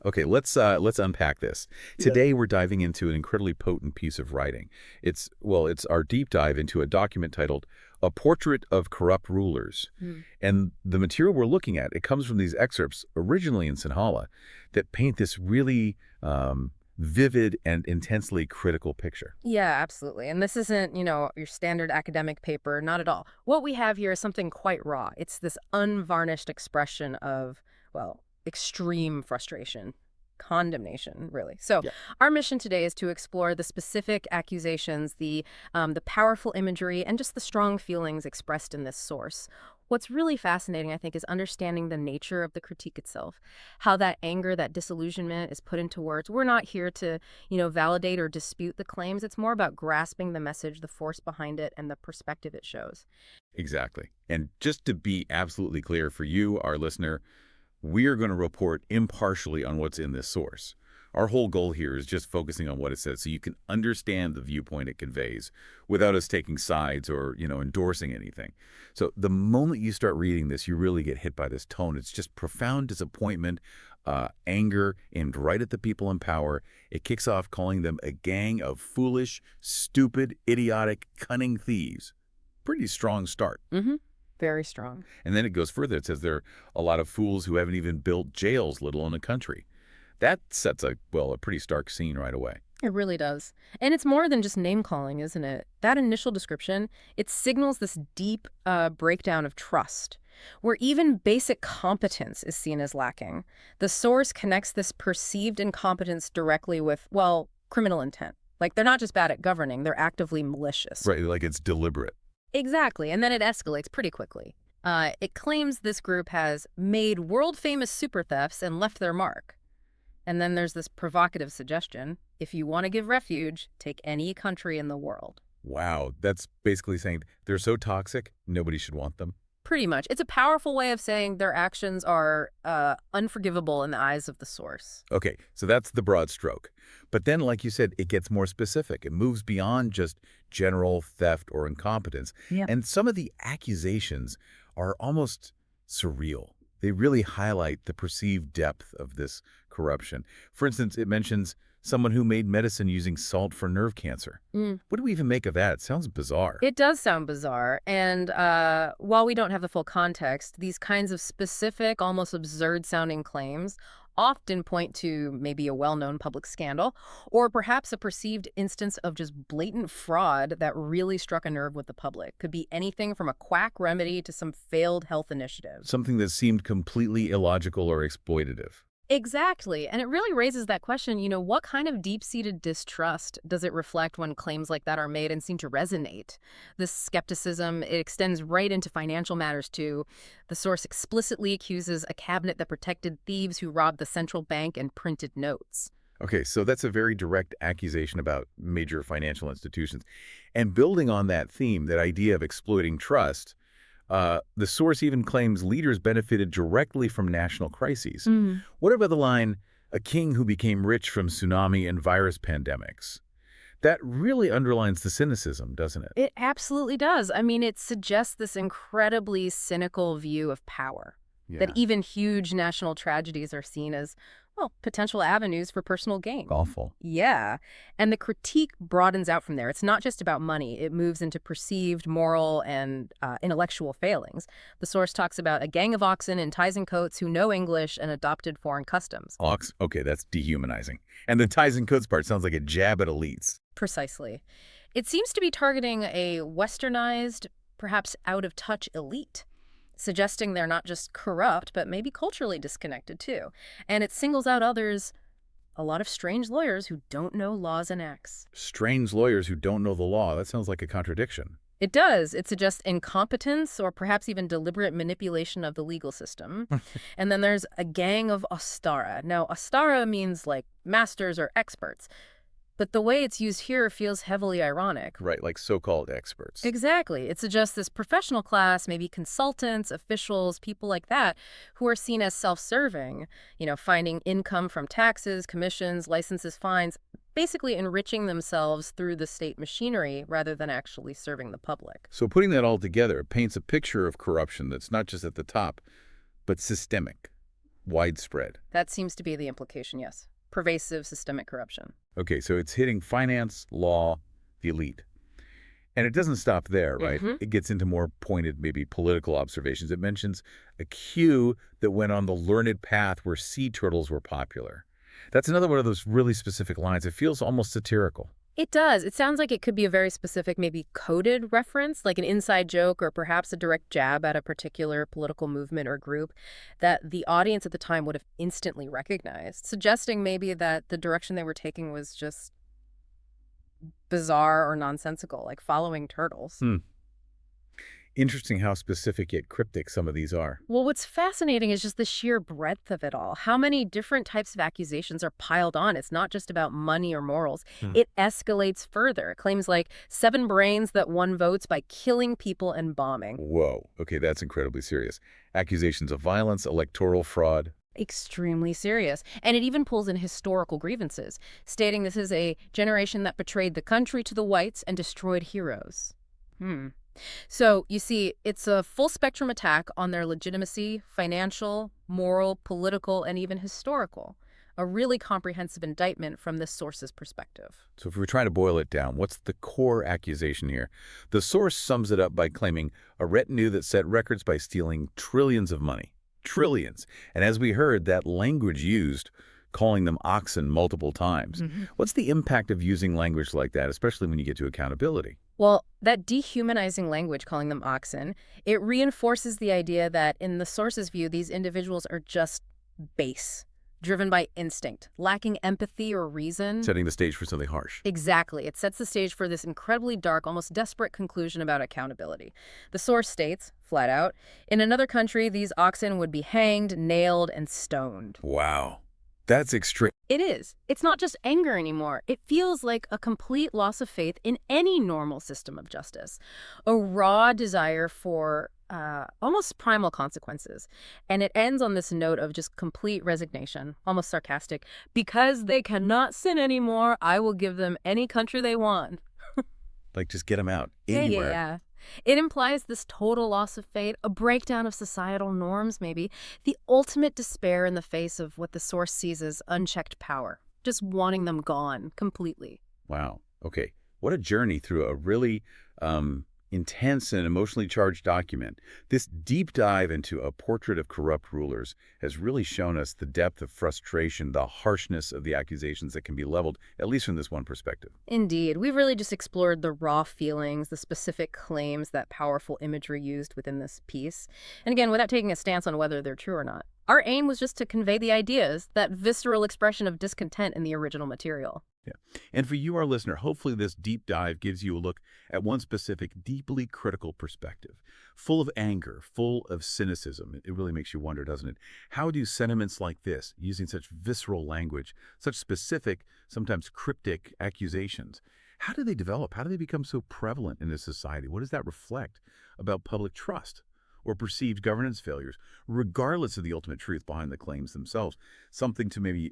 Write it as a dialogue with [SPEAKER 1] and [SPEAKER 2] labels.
[SPEAKER 1] Okay, let's unpack this. Today we're diving into an incredibly potent piece of writing. It's our deep dive into a document titled A Portrait of Corrupt Rulers.
[SPEAKER 2] Hmm.
[SPEAKER 1] And the material we're looking at, it comes from these excerpts, originally in Sinhala, that paint this really vivid and intensely critical picture.
[SPEAKER 2] Yeah, absolutely. And this isn't, your standard academic paper, not at all. What we have here is something quite raw. It's this unvarnished expression of, well, extreme frustration, condemnation, really. So,
[SPEAKER 1] Yeah.
[SPEAKER 2] our mission today is to explore the specific accusations, the powerful imagery, and just the strong feelings expressed in this source. What's really fascinating, I think, is understanding the nature of the critique itself, how that anger, that disillusionment is put into words. We're not here to, validate or dispute the claims. It's more about grasping the message, the force behind it, and the perspective it shows.
[SPEAKER 1] Exactly. And just to be absolutely clear for you, our listener, we are going to report impartially on what's in this source. Our whole goal here is just focusing on what it says so you can understand the viewpoint it conveys without us taking sides or, endorsing anything. So the moment you start reading this, you really get hit by this tone. It's just profound disappointment, anger, aimed right at the people in power. It kicks off calling them a gang of foolish, stupid, idiotic, cunning thieves. Pretty strong start.
[SPEAKER 2] Mm-hmm. Very strong.
[SPEAKER 1] And then it goes further. It says there are a lot of fools who haven't even built jails, let alone a country. That sets a pretty stark scene right away.
[SPEAKER 2] It really does. And it's more than just name-calling, isn't it? That initial description, it signals this deep breakdown of trust, where even basic competence is seen as lacking. The source connects this perceived incompetence directly with, well, criminal intent. Like, they're not just bad at governing, they're actively malicious.
[SPEAKER 1] Right, like it's deliberate.
[SPEAKER 2] Exactly, and then it escalates pretty quickly. It claims this group has made world-famous super thefts and left their mark. And then there's this provocative suggestion, if you want to give refuge, take any country in the world.
[SPEAKER 1] Wow, that's basically saying they're so toxic, nobody should want them.
[SPEAKER 2] Pretty much. It's a powerful way of saying their actions are unforgivable in the eyes of the source.
[SPEAKER 1] Okay, so that's the broad stroke. But then, like you said, it gets more specific. It moves beyond just general theft or incompetence.
[SPEAKER 2] Yeah.
[SPEAKER 1] And some of the accusations are almost surreal. They really highlight the perceived depth of this corruption. For instance, it mentions someone who made medicine using salt for nerve cancer. What do we even make of that? It sounds bizarre.
[SPEAKER 2] It does sound bizarre. And while we don't have the full context, these kinds of specific, almost absurd-sounding claims often point to maybe a well-known public scandal or perhaps a perceived instance of just blatant fraud that really struck a nerve with the public. Could be anything from a quack remedy to some failed health initiative.
[SPEAKER 1] Something that seemed completely illogical or exploitative.
[SPEAKER 2] Exactly. And it really raises that question, what kind of deep-seated distrust does it reflect when claims like that are made and seem to resonate? This skepticism, it extends right into financial matters, too. The source explicitly accuses a cabinet that protected thieves who robbed the central bank and printed notes.
[SPEAKER 1] Okay, so that's a very direct accusation about major financial institutions. And building on that theme, that idea of exploiting trust, the source even claims leaders benefited directly from national crises. What about the line, a king who became rich from tsunami and virus pandemics? That really underlines the cynicism, doesn't it?
[SPEAKER 2] It absolutely does. I mean, it suggests this incredibly cynical view of power, that even huge national tragedies are seen as, well, potential avenues for personal gain.
[SPEAKER 1] Awful.
[SPEAKER 2] Yeah. And the critique broadens out from there. It's not just about money. It moves into perceived moral and intellectual failings. The source talks about a gang of oxen in ties and coats who know English and adopted foreign customs.
[SPEAKER 1] Ox? Okay, that's dehumanizing. And the ties and coats part sounds like a jab at elites.
[SPEAKER 2] Precisely. It seems to be targeting a westernized, perhaps out-of-touch elite, suggesting they're not just corrupt, but maybe culturally disconnected, too. And it singles out others, a lot of strange lawyers who don't know laws and acts.
[SPEAKER 1] Strange lawyers who don't know the law. That sounds like a contradiction.
[SPEAKER 2] It does. It suggests incompetence or perhaps even deliberate manipulation of the legal system. And then there's a gang of ostara. Now, ostara means like masters or experts. But the way it's used here feels heavily ironic.
[SPEAKER 1] Right, like so-called experts.
[SPEAKER 2] Exactly. It suggests this professional class, maybe consultants, officials, people like that, who are seen as self-serving, finding income from taxes, commissions, licenses, fines, basically enriching themselves through the state machinery rather than actually serving the public.
[SPEAKER 1] So putting that all together paints a picture of corruption that's not just at the top, but systemic. widespread.
[SPEAKER 2] That seems to be the implication, yes. Pervasive systemic corruption.
[SPEAKER 1] Okay, so it's hitting finance, law, the elite. And it doesn't stop there, right?
[SPEAKER 2] Mm-hmm.
[SPEAKER 1] It gets into more pointed, maybe political observations. It mentions a queue that went on the learned path where sea turtles were popular. That's another one of those really specific lines. It feels almost satirical.
[SPEAKER 2] It does. It sounds like it could be a very specific, maybe coded reference, like an inside joke or perhaps a direct jab at a particular political movement or group that the audience at the time would have instantly recognized, suggesting maybe that the direction they were taking was just bizarre or nonsensical, like following turtles.
[SPEAKER 1] Hmm. Interesting how specific yet cryptic some of these are.
[SPEAKER 2] Well, what's fascinating is just the sheer breadth of it all. How many different types of accusations are piled on? It's not just about money or morals.
[SPEAKER 1] Hmm.
[SPEAKER 2] It escalates further. Claims like 7 brains that won votes by killing people and bombing.
[SPEAKER 1] Whoa. Okay, that's incredibly serious. Accusations of violence, electoral fraud.
[SPEAKER 2] Extremely serious. And it even pulls in historical grievances, stating this is a generation that betrayed the country to the whites and destroyed heroes. So, you see, it's a full spectrum attack on their legitimacy, financial, moral, political, and even historical. A really comprehensive indictment from this source's perspective.
[SPEAKER 1] So if we're trying to boil it down, what's the core accusation here? The source sums it up by claiming a retinue that set records by stealing trillions of money. Trillions. And as we heard, that language used, calling them oxen multiple times. What's the impact of using language like that, especially when you get to accountability?
[SPEAKER 2] Well, that dehumanizing language, calling them oxen, it reinforces the idea that, in the source's view, these individuals are just base, driven by instinct, lacking empathy or reason.
[SPEAKER 1] Setting the stage for something harsh.
[SPEAKER 2] Exactly. It sets the stage for this incredibly dark, almost desperate conclusion about accountability. The source states, flat out, in another country, these oxen would be hanged, nailed, and stoned.
[SPEAKER 1] Wow. That's extreme.
[SPEAKER 2] It is. It's not just anger anymore. It feels like a complete loss of faith in any normal system of justice. A raw desire for almost primal consequences. And it ends on this note of just complete resignation, almost sarcastic. Because they cannot sin anymore, I will give them any country they want.
[SPEAKER 1] Like, just get them out.
[SPEAKER 2] Yeah,
[SPEAKER 1] Anywhere.
[SPEAKER 2] yeah. It implies this total loss of faith, a breakdown of societal norms maybe, the ultimate despair in the face of what the source sees as unchecked power, just wanting them gone completely.
[SPEAKER 1] Wow. Okay. What a journey through a really intense and emotionally charged document. This deep dive into a portrait of corrupt rulers has really shown us the depth of frustration, the harshness of the accusations that can be leveled, at least from this one perspective.
[SPEAKER 2] Indeed. We've really just explored the raw feelings, the specific claims that powerful imagery used within this piece. And again, without taking a stance on whether they're true or not. Our aim was just to convey the ideas, that visceral expression of discontent in the original material.
[SPEAKER 1] Yeah. And for you, our listener, hopefully this deep dive gives you a look at one specific, deeply critical perspective, full of anger, full of cynicism. It really makes you wonder, doesn't it? How do sentiments like this, using such visceral language, such specific, sometimes cryptic accusations, how do they develop? How do they become so prevalent in this society? What does that reflect about public trust or perceived governance failures, regardless of the ultimate truth behind the claims themselves? Something to maybe